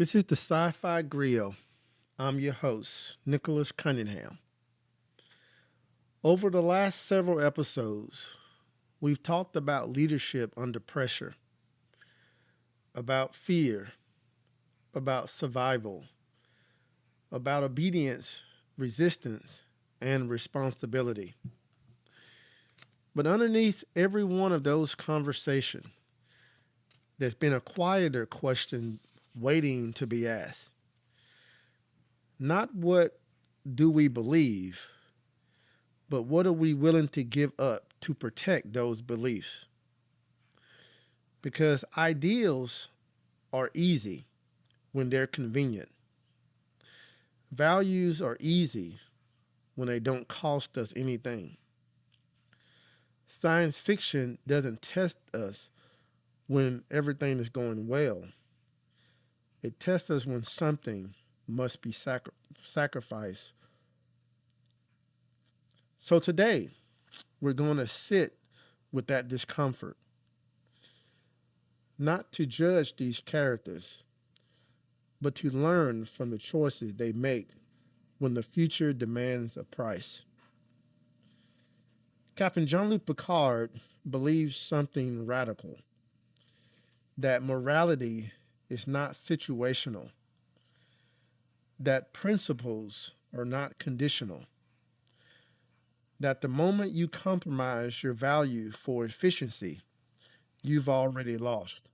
This is the Sci-Fi Griot. I'm your host, Nicholas Cunningham. Over the last several episodes, we've talked about leadership under pressure, about fear, about survival, about obedience, resistance, and responsibility. But underneath every one of those conversations, there's been a quieter question waiting to be asked. Not what do we believe, but what are we willing to give up to protect those beliefs? Because ideals are easy when they're convenient. Values are easy when they don't cost us anything. Science fiction doesn't test us when everything is going well. It tests us when something must be sacrificed. So today, we're going to sit with that discomfort, not to judge these characters, but to learn from the choices they make when the future demands a price. Captain Jean-Luc Picard believes something radical, that morality is not situational, that principles are not conditional, that the moment you compromise your value for efficiency, you've already lost.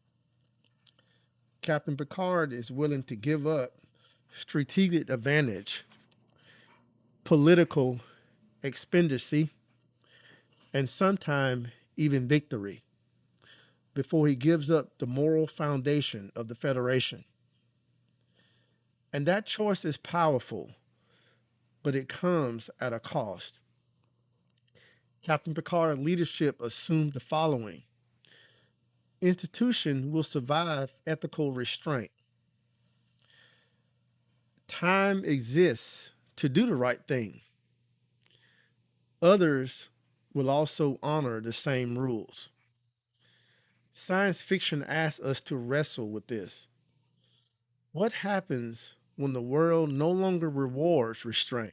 Captain Picard is willing to give up strategic advantage, political expediency, and sometimes even victory before he gives up the moral foundation of the Federation. And that choice is powerful, but it comes at a cost. Captain Picard's leadership assumed the following: institution will survive ethical restraint. Time exists to do the right thing. Others will also honor the same rules. Science fiction asks us to wrestle with this. What happens when the world no longer rewards restraint?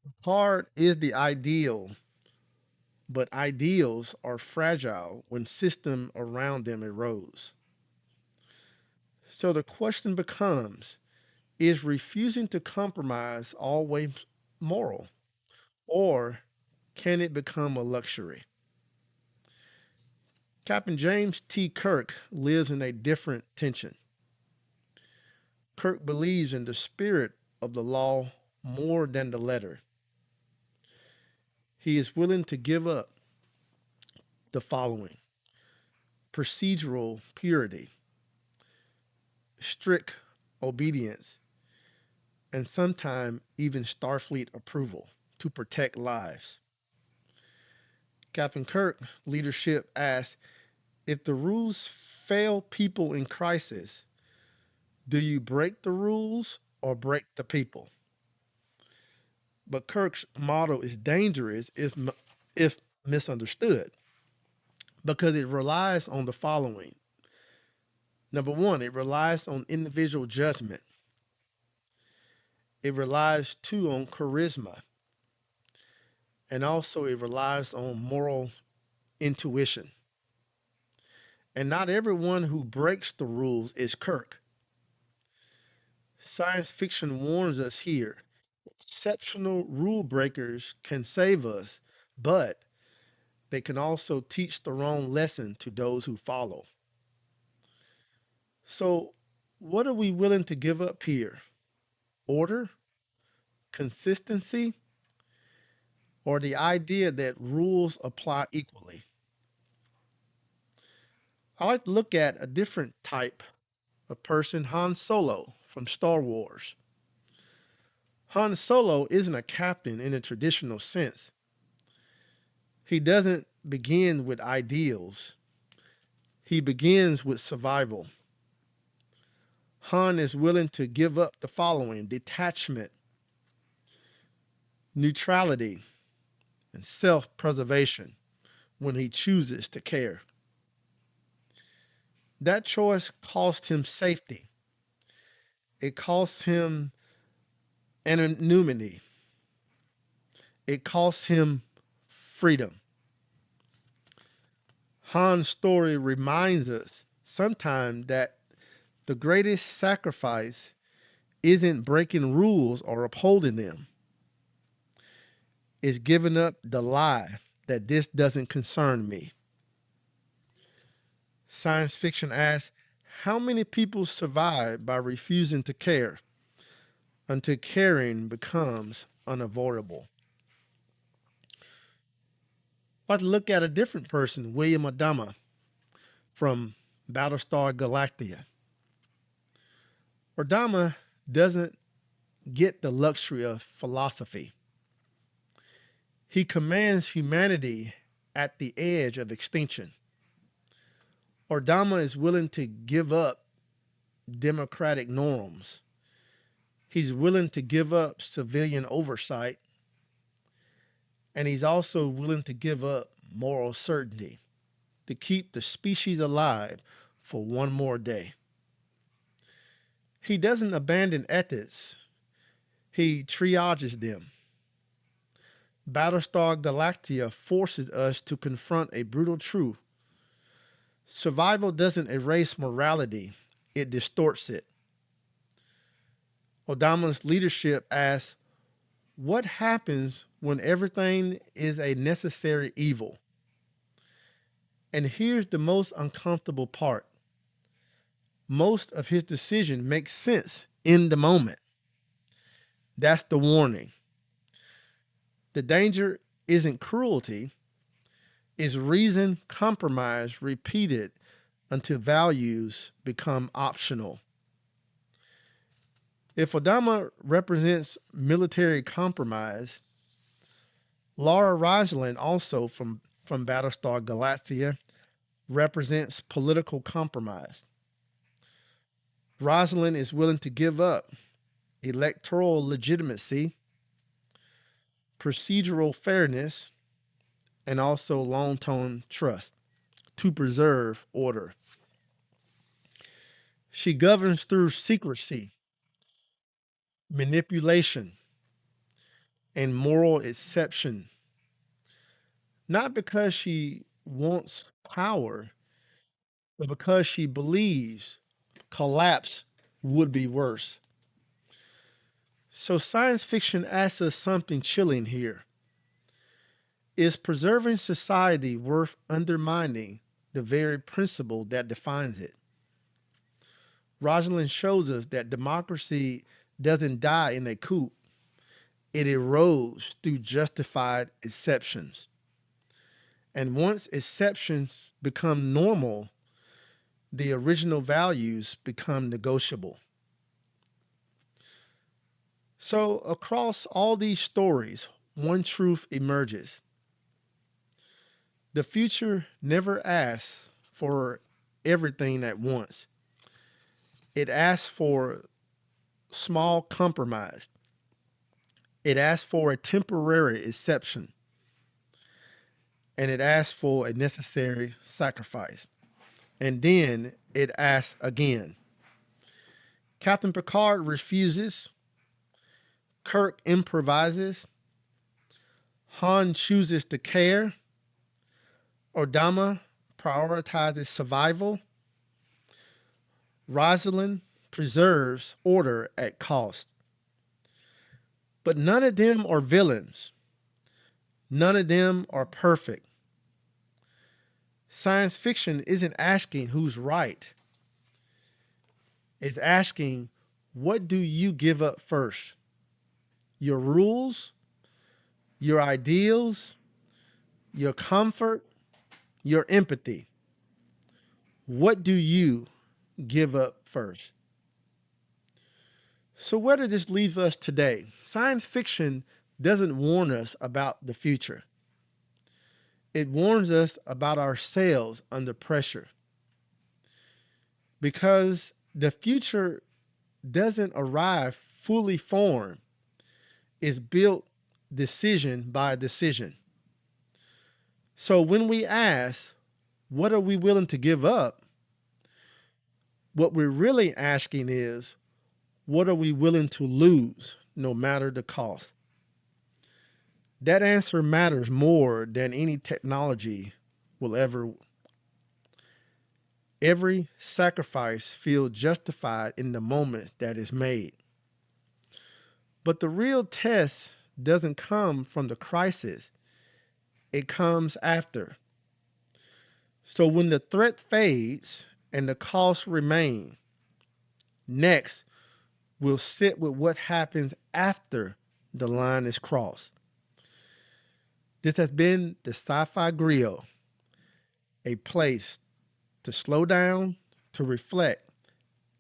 Picard is the ideal, but ideals are fragile when system around them erodes. So the question becomes, is refusing to compromise always moral, or can it become a luxury? Captain James T. Kirk lives in a different tension. Kirk believes in the spirit of the law more than the letter. He is willing to give up the following: procedural purity, strict obedience, and sometimes even Starfleet approval to protect lives. Captain Kirk leadership asks, if the rules fail people in crisis, do you break the rules or break the people? But Kirk's motto is dangerous if misunderstood because it relies on the following. Number one, it relies on individual judgment. It relies too on charisma, and also it relies on moral intuition. And not everyone who breaks the rules is Kirk. Science fiction warns us here. Exceptional rule breakers can save us, but they can also teach the wrong lesson to those who follow. So, what are we willing to give up here? Order, consistency, or the idea that rules apply equally? I like to look at a different type of person, Han Solo from Star Wars. Han Solo isn't a captain in a traditional sense. He doesn't begin with ideals, he begins with survival. Han is willing to give up the following: detachment, neutrality, and self preservation when he chooses to care. That choice cost him safety. It cost him anonymity. It cost him freedom. Han's story reminds us sometimes that the greatest sacrifice isn't breaking rules or upholding them. It's giving up the lie that this doesn't concern me. Science fiction asks, how many people survive by refusing to care until caring becomes unavoidable? Let's look at a different person, William Adama from Battlestar Galactica. Adama doesn't get the luxury of philosophy. He commands humanity at the edge of extinction. Adama is willing to give up democratic norms. He's willing to give up civilian oversight, and he's also willing to give up moral certainty to keep the species alive for one more day. He doesn't abandon ethics, he triages them. Battlestar Galactica forces us to confront a brutal truth. Survival doesn't erase morality, it distorts it. Adama's leadership asks, what happens when everything is a necessary evil? And here's the most uncomfortable part. Most of his decision makes sense in the moment. That's the warning. The danger isn't cruelty, it's reason compromise repeated until values become optional. If Adama represents military compromise, Laura Rosalind, also from Battlestar Galactica, represents political compromise. Rosalind is willing to give up electoral legitimacy, procedural fairness, and also long-term trust to preserve order. She governs through secrecy, manipulation, and moral exception, not because she wants power, but because she believes collapse would be worse. So science fiction asks us something chilling here. Is preserving society worth undermining the very principle that defines it? Rosalind shows us that democracy doesn't die in a coup, it erodes through justified exceptions. And once exceptions become normal, the original values become negotiable. So, across all these stories, one truth emerges. The future never asks for everything at once. It asks for small compromise. It asks for a temporary exception. And it asks for a necessary sacrifice. And then it asks again. Captain Picard refuses. Kirk improvises. Han chooses to care. Adama prioritizes survival. Rosalind preserves order at cost. But none of them are villains. None of them are perfect. Science fiction isn't asking who's right. It's asking, what do you give up first? Your rules, your ideals, your comfort, your empathy. What do you give up first? So where does this leave us today? Science fiction doesn't warn us about the future. It warns us about ourselves under pressure. Because the future doesn't arrive fully formed. It's built decision by decision. So when we ask, what are we willing to give up? What we're really asking is, what are we willing to lose no matter the cost? That answer matters more than any technology will ever. Every sacrifice feels justified in the moment that is made. But the real test doesn't come from the crisis, it comes after. So when the threat fades and the costs remain, next we'll sit with what happens after the line is crossed. This has been the Sci-Fi Griot, a place to slow down, to reflect,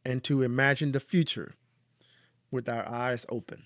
and to imagine the future with our eyes open.